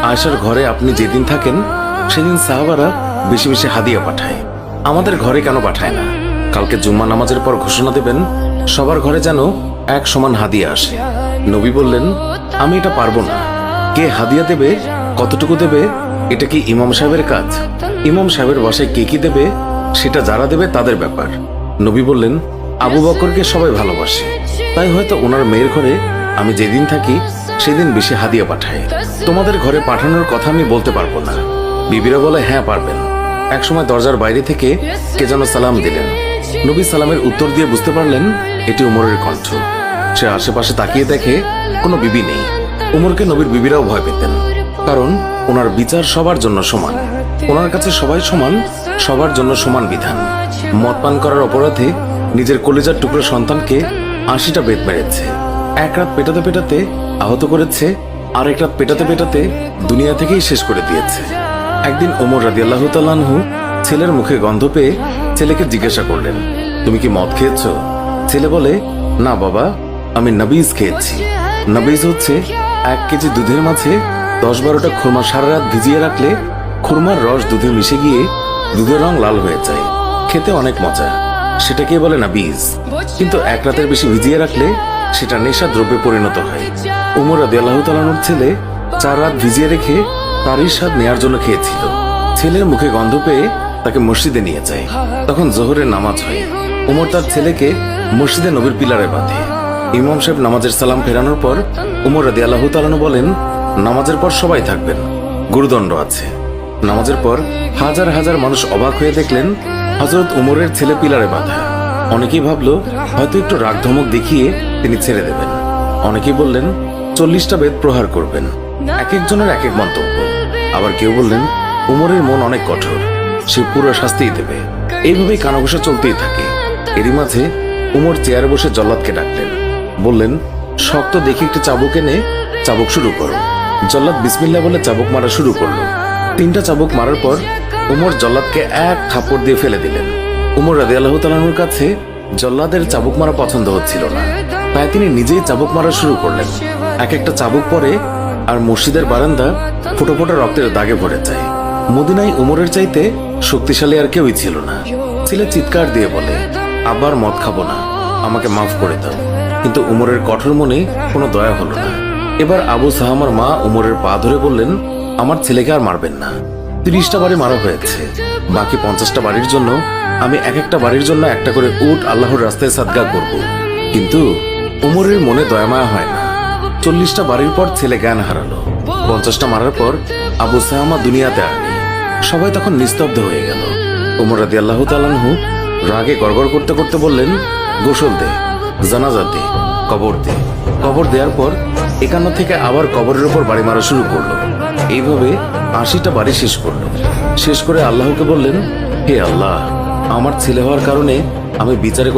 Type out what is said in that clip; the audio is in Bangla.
আয়েশার ঘরে আপনি যেদিন থাকেন সেদিন সাহাবারা বেশি বেশি হাদিয়া পাঠায়, আমাদের ঘরে কেন পাঠায় না? কালকে জুম্মা নামাজের পর ঘোষণা দেবেন সবার ঘরে যেন এক সমান হাদিয়া আসে। নবী বললেন, আমি এটা পারবো না। কে হাদিয়া দেবে, কতটুকু দেবে, এটা কি ইমাম সাহেবের কাজ? ইমাম সাহেবের বাসায় কে কি দেবে সেটা যারা দেবে তাদের ব্যাপার। নবী বললেন, আবু বকরকে সবাই ভালোবাসে, তাই হয়তো ওনার মেয়ের ঘরে আমি যেদিন থাকি সেদিন বেশি হাদিয়া পাঠায়। তোমাদের ঘরে পাঠানোর কথা আমি বলতে পারবো না। বিবিরা বলে, হ্যাঁ পারবেন। একসময় দরজার বাইরে থেকে কে যেন সালাম দিলেন। নবী সালামের উত্তর দিয়ে বুঝতে পারলেন এটি উমরের কণ্ঠ। সে আশেপাশে তাকিয়ে দেখে কোনো বিবি নেই। উমরকে নবীর বিবিরাও ভয় পেতেন, কারণ ওনার বিচার সবার জন্য সমান। ওনার কাছে সবাই সমান, সবার জন্য সমান বিধান। মদ পান করার অপরাধে নিজের কলিজার টুকরো সন্তানকে ৮০টা বেত মেরেছে। এক রাত পেটাতে পেটাতে আহত করেছে, আর এক রাত পেটাতে পেটাতে দুনিয়া থেকেই শেষ করে দিয়েছে। একদিন ওমর রাদিয়াল্লাহু তাআলা আনহু ছেলের মুখে গন্ধ পেয়ে ছেলেকে জিজ্ঞাসা করলেন, তুমি কি মদ খেয়েছো? ছেলে বলে, না বাবা, আমি নবীজ খেয়েছি। নবীজ হচ্ছে ১ কেজি দুধের মাঝে ১০-১২টা খুরমা সারা রাত ভিজিয়ে রাখলে খুরমার রস দুধে মিশে গিয়ে দুধের রং লাল হয়ে যায়, খেতে অনেক মজা, সেটাকে বলে নবীজ। কিন্তু এক রাতের বেশি ভিজিয়ে রাখলে সেটা নেশা দ্রব্যে পরিণত হয়। ওমর রাদিয়াল্লাহু তাআলা আনহুর ছেলে ৪ রাত ভিজিয়ে রেখে তারই স্বাদ নেয়ার জন্য খেয়েছিল। ছেলের মুখে গন্ধ পেয়ে তাকে মসজিদে নিয়ে যায়। তখন জোহরের নামাজ হয়। ওমর তার ছেলেকে মসজিদে নবীর পিলারে বাঁধে। ইমাম সাহেব নামাজের সালাম ফেরানোর পর ওমর রাদিয়াল্লাহু তাআলা আনহু বলেন, নামাজের পর সবাই থাকবেন, গুরুদণ্ড আছে। নামাজের পর হাজার হাজার মানুষ অবাক হয়ে দেখলেন হযরত ওমরের ছেলে পিলারে বাঁধা। অনেকেই ভাবলো হয়তো একটু রাগ ধমক দেখিয়ে তিনি ছেড়ে দেবেন। অনেকেই বললেন ৪০টা বেত প্রহার করবেন। এক একজনের এক এক মন্তব্য। আবার কেউ বললেন উমরের মন অনেক কঠোর, সে পুরো শাস্তিই দেবে। এইভাবেই কানাঘুষা চলতেই থাকে। এরই মাঝে উমর চেয়ারে বসে জল্লাদকে ডাকলেন, বললেন, শক্ত দেখে একটি চাবুক এনে চাবুক শুরু করো। জল্লাদ বিসমিল্লাহ বলে চাবুক মারা শুরু করলো। ৩টা চাবুক মারার পর উমর জল্লাদকে এক থাপ্পড় দিয়ে ফেলে দিলেন। উমর রাদিয়াল্লাহু তাআলা আনহুর কাছে জল্লাদের চাবুক মারা পছন্দ হচ্ছিল না, তাই তিনি নিজেই চাবুক মারা শুরু করলেন। এক একটা চাবুক পরে আর মসজিদের বারান্দা ফোঁটা ফোঁটা রক্তের দাগে ভরে যায়। মদিনায় উমরের চাইতে শক্তিশালী আর কেউই ছিল না। ছেলে চিৎকার দিয়ে বলে, আবার মদ খাবো না, আমাকে মাফ করে দাও। কিন্তু উমরের কঠোর মনে কোনো দয়া হলো না। এবার আবু সাহামার মা উমরের পা ধরে বললেন, আমার ছেলেকে আর মারবেন না। ৩০টা বাড়ি মারা হয়েছে, বাকি ৫০টা বাড়ির জন্য আমি এক একটা বাড়ির জন্য একটা করে উট আল্লাহর রাস্তায় সাদগা করব। কিন্তু উমরের মনে দয়ামায়া হয় না। ৪০টা বাড়ির পর ছেলে জ্ঞান হারালো। ৫০টা মারার পর আবু সাহামা দুনিয়াতে আর নেই। সবাই তখন নিস্তব্ধ হয়ে গেল। ওমর রাদিয়াল্লাহু তাআলা আনহু রাগে গড়গড় করতে করতে বললেন, গোসল দে, জানাজা দে, কবর দে। কবর দেওয়ার পর ৫১ থেকে আবার কবরের উপর বাড়ি মারা শুরু করলো। এইভাবে ৮০টা বাড়ি শেষ করলো। শেষ করে আল্লাহকে বললেন, হে আল্লাহ, আমার ছেলে হওয়ার কারণে আমি বিচারে